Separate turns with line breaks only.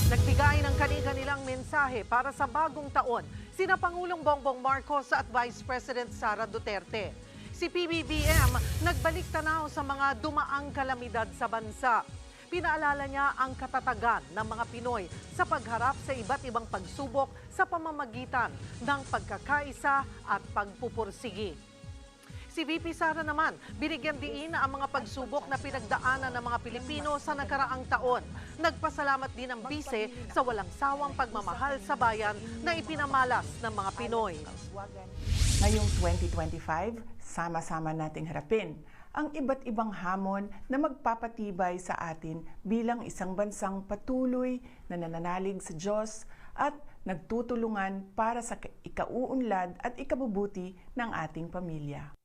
Nagbigay ng kani-kanilang mensahe para sa bagong taon sina Pangulong Bongbong Marcos at Vice President Sara Duterte. Si PBBM nagbalik tanaw sa mga dumaang kalamidad sa bansa. Pinaalala niya ang katatagan ng mga Pinoy sa pagharap sa iba't ibang pagsubok sa pamamagitan ng pagkakaisa at pagpupursigi. Si VP Sara naman, binigyan diin ang mga pagsubok na pinagdaanan ng mga Pilipino sa nakaraang taon. Nagpasalamat din ang bise sa walang sawang pagmamahal sa bayan na ipinamalas ng mga Pinoy.
Ngayong 2025, sama-sama nating harapin ang iba't ibang hamon na magpapatibay sa atin bilang isang bansang patuloy na nananalig sa Diyos at nagtutulungan para sa ikauunlad at ikabubuti ng ating pamilya.